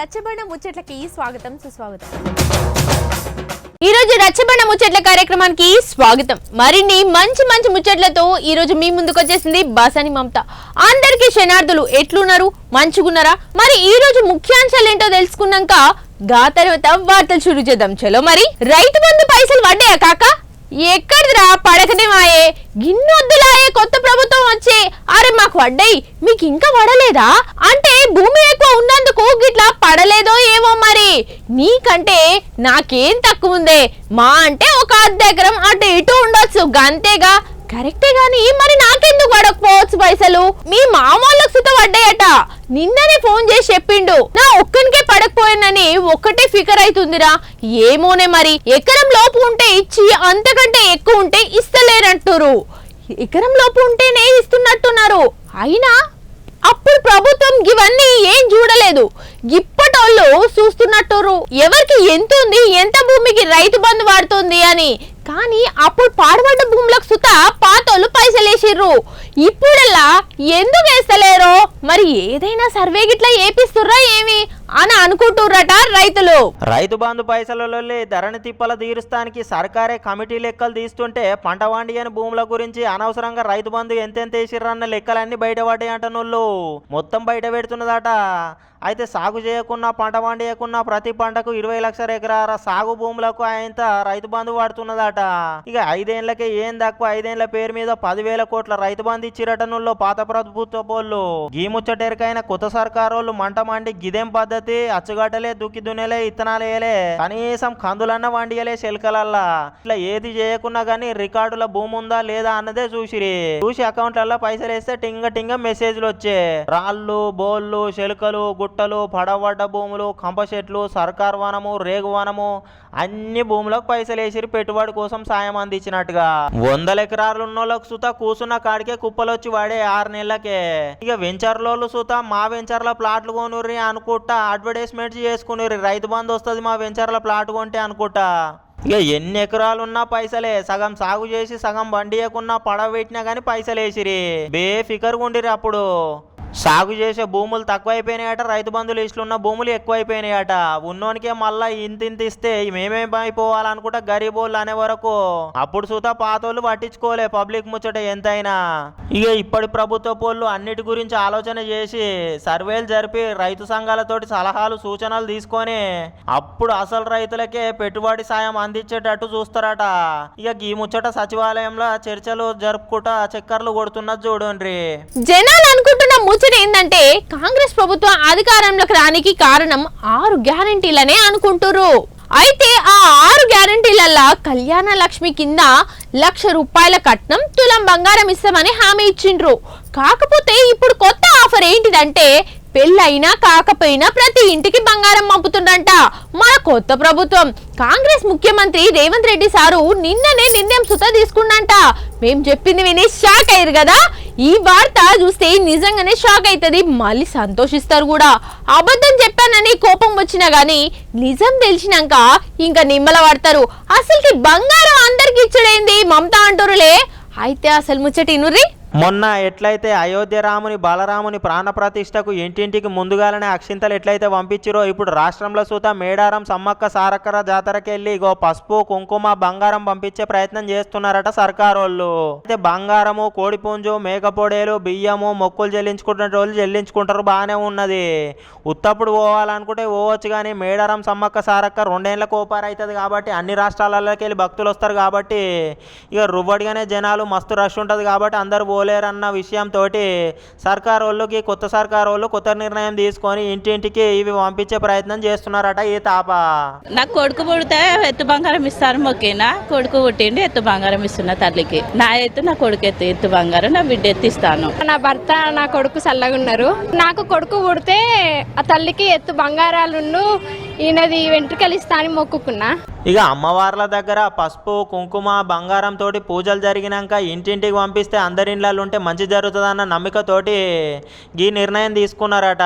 రచ్చబండ ముచ్చట్లకి స్వాగతం సుస్వాగతం. ఈ రోజు రచ్చబండ ముచ్చట్ల కార్యక్రమానికి స్వాగతం. మరిన్ని మంచి మంచి ముచ్చట్లతో ఈ రోజు మీ ముందుకు వచ్చేసింది బాసాని మమత. అందరికీ శనార్థులు ఎట్లున్నారు, మంచిగున్నారా? మరి ఈ రోజు ముఖ్యాంశాలు ఏంటో తెలుసుకున్నాక గా తర్వాత వార్తలు షురూ చేద్దాం. చలో మరి. రైతు బంధు పైసలు పడ్డాయా కాక? ఎక్కడిదిరా పడకనే మాయే, గిన్నొద్దులాయే కొత్త ప్రభుత్వం వచ్చే. అరే మాకు పడ్డాయి, మీకు ఇంకా పడలేదా అంటే భూమి ఎక్కువ ఉన్నందుకు గిట్లా పడలేదో ఏమో. మరి నీకంటే నాకేం తక్కువ ఉందే, మా అంటే ఒక అర్ధెకరం అటు ఇటు ఉండొచ్చు గంతేగా. కరెక్టే గాని మరి నాకెందుకు పడకపోవచ్చు పైసలు? మీ మామూళ్ళకు సుత పడ్డాయట. నిన్ననే ఫోన్ చేసి చెప్పిండు నా ఒక్కనికే పడకపోయినని. ఒక్కటే ఫికర్ అవుతుందిరా. ఏమోనే మరి. ఎకరం లోపు ఉంటే ఇచ్చి అంతకంటే ఎక్కువ ఉంటే ఇస్తలేరంటురు. ఎకరం లోపు ఉంటేనే ఇస్తున్నట్టున్నారు. అయినా అప్పుడు ప్రభుత్వం ఇవన్నీ ఏం చూడలేదు. ఇప్పటోళ్ళు చూస్తున్నట్టురు ఎవరికి ఎంత ఉంది, ఎంత భూమికి రైతు బంధు వాడుతుంది అని. కానీ అప్పుడు పాడుబడ్డ భూములకు సుత పాతోళ్ళు పైసలు వేసిర్రు. ఇప్పుడల్లా ఎందుకు వేస్తలేరో మరి. ఏదైనా సర్వే గిట్లా ఏపిస్తుర్రా ఏమి అని అనుకుంటుర్రట రైతులు. రైతు బంధు పైసలలో ధరణి తిప్పల తీరుస్తానికి సర్కారే కమిటీ లెక్కలు తీస్తుంటే పంట వండియని భూముల గురించి అనవసరంగా రైతు బంధు ఎంతెంత వేసిర్రన్న లెక్కలన్నీ బయటపడ్డాయంటనోళ్ళు మొత్తం బయట పెడుతున్నదట. అయితే సాగు చేయకున్నా పంట వండియకున్నా ప్రతి పంటకు 20 లక్షల ఎకరాల సాగు భూములకు ఆయన రైతు బంధు వాడుతున్నదట. ఇక 5 ఏళ్లకే ఏం తక్కువ 5 ఏళ్ల పేరు మీద 10,000 కోట్ల రైతు బంధు ఇచ్చిరటనుల్లో పాత ప్రభుత్వ పోళ్ళు. గీముచ్చటెరకైన కొత్త సర్కారోళ్ళు మంట మండి గిదేం పద్ధతి, అచ్చుగట్టలే దుక్కి దున్నేలే ఇత్తనాలు వేయలే, కనీసం కందులన్న వండియలే శెల్కలల్లా. ఇట్లా ఏది చేయకున్నా గానీ రికార్డుల భూమి ఉందా లేదా అన్నదే చూసి అకౌంట్లలో పైసలు వేస్తే టింగ మెసేజ్లు వచ్చే. రాళ్ళు బోళ్ళు శెల్కలు గుట్టలు పడవడ్డ భూములు కంప చెట్లు సర్కార్ వనము రేగు వనము అన్ని భూములకు పైసలు వేసిరి పెట్టుబడి కోసం సాయం అందించినట్టుగా. 100 ఎకరాలు ఉన్నోళ్ళకు సుత కూసున్న కాడికే కుప్పలొచ్చి వాడే 6 నెలలకే. ఇక వెంచర్లోళ్ళు సుత మా వెంచర్ల ప్లాట్లు కొనుర్రి అనుకుంటా అడ్వర్టైజ్మెంట్ చేసుకుని రైతు బంధు వస్తుంది మా వెంచర్ల ప్లాట్ కొంటే అనుకుంటా. ఇక ఎన్ని ఎకరాలు ఉన్నా పైసలే. సగం సాగు చేసి సగం బండియకున్నా పడవ పెట్టినా కానీ పైసలు వేసిరి. బేఫికర్ ఉండిరి. అప్పుడు సాగు చేసే భూములు తక్కువైపోయినాయట, రైతు బంధు లిస్టులు ఉన్న భూములు ఎక్కువైపోయినాయట. ఉన్నోనికే మళ్ళా ఇంత ఇస్తే మేమేమైపోవాలనుకుంటా గరీబోళ్ళు అనే వరకు. అప్పుడు సుతా పాతోళ్ళు పట్టించుకోలే పబ్లిక్ ముచ్చట ఎంతైనా. ఇక ఇప్పటి ప్రభుత్వ పోళ్ళు అన్నిటి గురించి ఆలోచన చేసి సర్వేలు జరిపి రైతు సంఘాలతోటి సలహాలు సూచనలు తీసుకొని అప్పుడు అసలు రైతులకే పెట్టుబడి సాయం అందించేటట్టు చూస్తారట. ఇక ఈ ముచ్చట సచివాలయంలో చర్చలు జరుపుకుంటా చక్కర్లు కొడుతున్నది చూడండి. జనాలు అనుకుంటున్న ముచ్చట ఏంటంటే కాంగ్రెస్ ప్రభుత్వం అధికారంలోకి రానికి కారణం 6 గ్యారెంటీలనే అనుకుంటురు. అయితే ఆ 6 గ్యారెంటీలల్లా కళ్యాణ లక్ష్మి కింద 1,00,000 రూపాయల కట్నం తులం బంగారం ఇస్తామని హామీ ఇచ్చిండ్రు. కాకపోతే ఇప్పుడు కొత్త ఆఫర్ ఏంటిదంటే పెళ్ళైనా కాకపోయినా ప్రతి ఇంటికి బంగారం పంపుతుండంట మన కొత్త ప్రభుత్వం. కాంగ్రెస్ ముఖ్యమంత్రి రేవంత్ రెడ్డి సారు నిన్ననే నిర్ణయం సుత తీసుకుండంట. మేం చెప్పింది విని షాక్ అయ్యారు కదా. ఈ వార్త చూస్తే నిజంగానే షాక్ అవుతుంది, మళ్ళీ సంతోషిస్తారు కూడా. అబద్ధం చెప్పానని కోపం వచ్చినా గానీ నిజం తెలిసినాక ఇంకా నిమ్మల పడతారు. అసలుకి బంగారం అందరికి ఇచ్చడైంది మమతా అంటారులే. అయితే అసలు ముచ్చట ఇనుర్రి. మొన్న ఎట్లయితే అయోధ్య రాముని బాలరాముని ప్రాణప్రతిష్టకు ఇంటింటికి ముందుగాలనే అక్షింతలు ఎట్లయితే పంపించిరో ఇప్పుడు రాష్ట్రంలో సూత మేడారం సమ్మక్క సారక్కర జాతరకి వెళ్ళి ఇగో పసుపు కుంకుమ బంగారం పంపించే ప్రయత్నం చేస్తున్నారట సర్కారోళ్ళు. అయితే బంగారము కోడిపుంజు మేకపోడేలు బియ్యము మొక్కులు చెల్లించుకుంటున్న వాళ్ళు చెల్లించుకుంటారు, బాగానే ఉన్నది. ఉత్తప్పుడు పోవాలనుకుంటే పోవచ్చు. కానీ మేడారం సమ్మక్క సారక్క 2 ఏళ్ళ కోపారు అవుతుంది కాబట్టి అన్ని రాష్ట్రాలలోకి వెళ్ళి భక్తులు వస్తారు కాబట్టి ఇక రువ్వడిగానే జనాలు మస్తు రష్ ఉంటుంది కాబట్టి అందరు పోలేరన్న విషయంతో సర్కార్ వాళ్ళకి కొత్త సర్కార్ వాళ్ళు కొత్త నిర్ణయం తీసుకొని ఇంటింటికి ఇవి పంపించే ప్రయత్నం చేస్తున్నారట. ఈ తాప నాకు కొడుకు పుడితే ఎత్తు బంగారం ఇస్తాను మొక్కినా, కొడుకు పుట్టిండి ఎత్తు బంగారం ఇస్తున్నా తల్లికి. నా ఎత్తు నా కొడుకు ఎత్తు బంగారం, నా బిడ్డ ఎత్తిస్తాను. నా భర్త నా కొడుకు చల్లగా ఉన్నారు. నాకు కొడుకు పుడితే ఆ తల్లికి ఎత్తు బంగారాలు ఈయనది వెంట్రుకలు ఇస్తా అని మొక్కుకున్నా. ఇక అమ్మవార్ల దగ్గర పసుపు కుంకుమ బంగారం తోటి పూజలు జరిగినాక ఇంటింటికి పంపిస్తే అందరి ఇళ్ళల్లో ఉంటే మంచి జరుగుతుందన్న నమ్మకతోటి ఈ నిర్ణయం తీసుకున్నారట.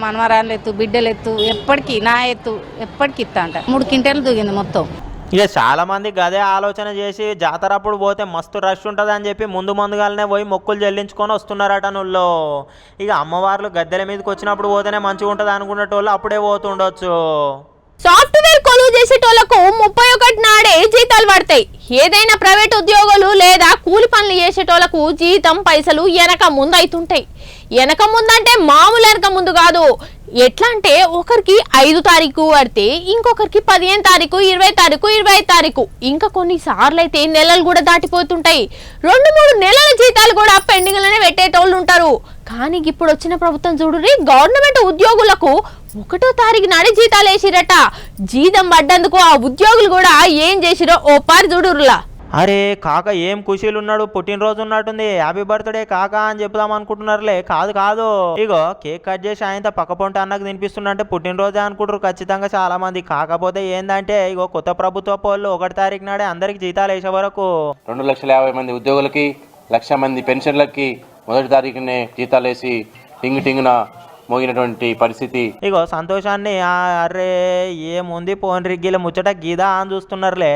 మనవరాలు ఎత్తు బిడ్డలు ఎత్తు ఎప్పటికీ నా ఎత్తు ఎప్పటికి ఇస్తా అంట. 3 క్వింటాలు దూగింది మొత్తం. ఇక చాలా మంది గదే ఆలోచన చేసి జాతర అప్పుడు పోతే మస్తు రష్ ఉంటుంది అని చెప్పి ముందుగానే పోయి మొక్కులు చెల్లించుకొని వస్తున్నారట నుల్లో. ఇక అమ్మవార్లు గద్దెల మీదకి వచ్చినప్పుడు పోతేనే మంచిగా ఉంటుంది అనుకునేటోళ్ళు అప్పుడే పోతుండొచ్చు. సాఫ్ట్వేర్ కొలువు చేసేటోళ్లకు 31 నాడే జీతాలు పడతాయి. ఏదైనా ప్రైవేట్ ఉద్యోగులు లేదా కూలి పనులు చేసేటోళ్లకు జీతం పైసలు వెనక ముందు అవుతుంటాయి. వెనక ముందంటే మామూలు వెనక ముందు కాదు. ఎట్లా అంటే ఒకరికి 5 తారీఖు పడితే ఇంకొకరికి 15 తారీఖు, 20 తారీఖు, 25 తారీఖు, ఇంకా కొన్నిసార్లు అయితే నెలలు కూడా దాటిపోతుంటాయి. 2-3 నెలల జీతాలు కూడా పెండింగ్లోనే పెట్టేటోళ్ళు ఉంటారు. కానీ ఇప్పుడు వచ్చిన ప్రభుత్వం చూడుర్రి, గవర్నమెంట్ ఉద్యోగులకు 1వ తారీఖు నాడే జీతాలు వేసిరట. జీతం పడ్డందుకు ఆ ఉద్యోగులు కూడా ఏం చేసిరో ఓ పారి చూడుర్లా. అరే కాక ఏం ఖుషీలు ఉన్నాడు, పుట్టినరోజు ఉన్నట్టుంది, హ్యాపీ బర్త్డే కాక అని చెప్దాం అనుకుంటున్నారులే. కాదు ఇగో కేక్ కట్ చేసి ఆయనతో పక్కపొంట అన్నకు తినిపిస్తున్నంటే పుట్టినరోజే అనుకుంటారు ఖచ్చితంగా చాలా మంది. కాకపోతే ఏందంటే ఇగో కొత్త ప్రభుత్వ వాళ్ళు 1వ తారీఖు నాడే అందరికి జీతాలు వేసే వరకు 2,50,000 మంది ఉద్యోగులకి 1,00,000 మంది పెన్షన్లకి 1వ తారీఖునే జీతాలు వేసి టింగున మోగినటువంటి పరిస్థితి. ఇగో సంతోషాన్ని అరే ఏముంది పోన్ రిగ్గిల ముచ్చట గీదా అని చూస్తున్నారులే.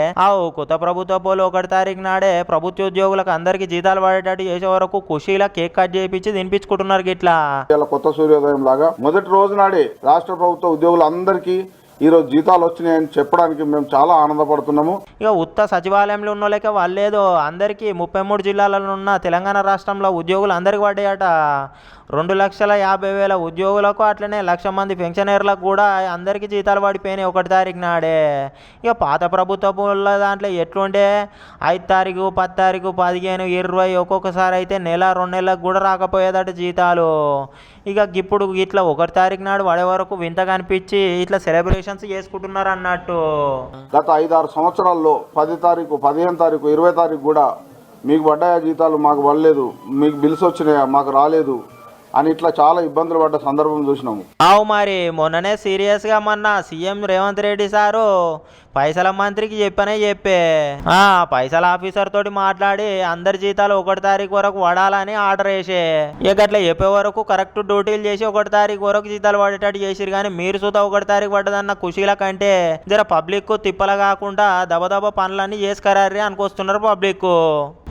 కొత్త ప్రభుత్వ పోలు 1వ తారీఖు నాడే ప్రభుత్వ ఉద్యోగులకు అందరికి జీతాలు పడేటట్టు చేసే వరకు ఖుషీలా కేక్ కట్ చేయించి తినిపించుకుంటున్నారు గిట్లా. కొత్త సూర్యోదయం లాగా మొదటి రోజు నాడే రాష్ట్ర ప్రభుత్వ ఉద్యోగులందరికీ ఈరోజు జీతాలు వచ్చినాయని చెప్పడానికి మేము చాలా ఆనందపడుతున్నాము. ఇక ఉత్త సచివాలయంలో ఉన్న లేక వాళ్ళేదో అందరికీ 33 జిల్లాలలో ఉన్న తెలంగాణ రాష్ట్రంలో ఉద్యోగులు అందరికి పడ్డాయట. 2,50,000 ఉద్యోగులకు అట్లనే 1,00,000 మంది పెన్షనర్లకు కూడా అందరికీ జీతాలు పడిపోయినాయి 1వ తారీఖు నాడే. ఇక పాత ప్రభుత్వ దాంట్లో ఎట్లుండే 5 తారీఖు, 10 తారీఖు, 15, 20 ఒక్కొక్కసారి అయితే నెల 2 నెలలకు కూడా రాకపోయేదట జీతాలు. ఇక ఇప్పుడు ఇట్లా 1వ తారీఖు నాడు పడే వరకు వింతగా అనిపించి ఇట్లా సెలబ్రేషన్స్ చేసుకుంటున్నారు అన్నట్టు. గత 5-6 సంవత్సరాల్లో 10 తారీఖు, 15 తారీఖు, 20 తారీఖు కూడా మీకు పడ్డాయా జీతాలు, మాకు పడలేదు, మీకు బిల్స్ వచ్చినాయా, మాకు రాలేదు అని ఇట్లా చాలా ఇబ్బందులు పడ్డ సందర్భం చూసినాము. మరి మొన్ననే సీరియస్గా మొన్న సీఎం రేవంత్ రెడ్డి సారు పైసల మంత్రికి చెప్పే పైసల ఆఫీసర్ తోటి మాట్లాడి అందరి జీతాలు 1వ తారీఖు వరకు పడాలని ఆర్డర్ వేసే. ఇక అట్లా చెప్పే వరకు కరెక్ట్ డ్యూటీలు చేసి 1వ తారీఖు వరకు జీతాలు పడేటట్టు చేసిరు. కానీ మీరు సుతా 1వ తారీఖు పడ్డదన్న ఖుషీల కంటే జర పబ్లిక్ తిప్పల కాకుండా దబదబ పనులన్నీ చేసుకరారి అనుకొస్తున్నారు పబ్లిక్.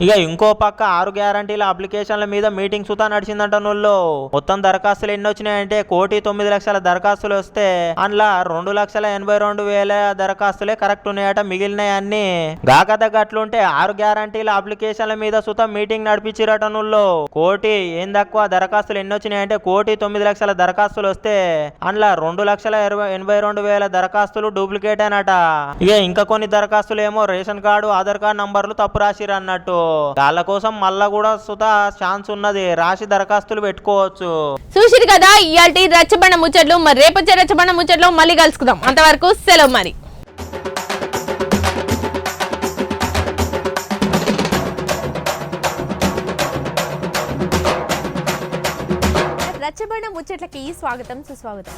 ఇక ఇంకో పక్క 6 గ్యారంటీల అప్లికేషన్ల మీద మీటింగ్ సుతా నడిచిందంట నూళ్ళు. మొత్తం దరఖాస్తులు ఎన్ని వచ్చినాయంటే 1,09,00,000 దరఖాస్తులు వస్తే అందులో 2,82,000 దరఖాస్తులే కరెక్ట్ ఉన్నాయట. మిగిలినాయి అన్ని గాకత గట్లుంటే 6 గ్యారంటీల అప్లికేషన్ల మీద సుతం మీటింగ్ నడిపించిరట నూళ్ళు. ఏం తక్కువ దరఖాస్తులు ఎన్ని వచ్చినాయంటే 1,09,00,000 దరఖాస్తులు వస్తే అందులో 2,82,000 దరఖాస్తులు డూప్లికేట్ అనట. ఇక ఇంకా కొన్ని దరఖాస్తులు ఏమో రేషన్ కార్డు, ఆధార్ కార్డు నంబర్లు తప్పు రాసిరు అన్నట్టు. వాళ్ళ కోసం మళ్ళా కూడా సుతా ఛాన్స్ ఉన్నది, రాసి దరఖాస్తులు పెట్టుకోవచ్చు. చూసిరు కదా ఇయాల్టి రచ్చబండ ముచ్చట్లు. మరి రేపొచ్చే రచ్చబండ ముచ్చట్లు మళ్ళీ కలుసుకుందాం. అంతవరకు సెలవు మరి. రచ్చబండ ముచ్చట్లకి స్వాగతం, సుస్వాగతం.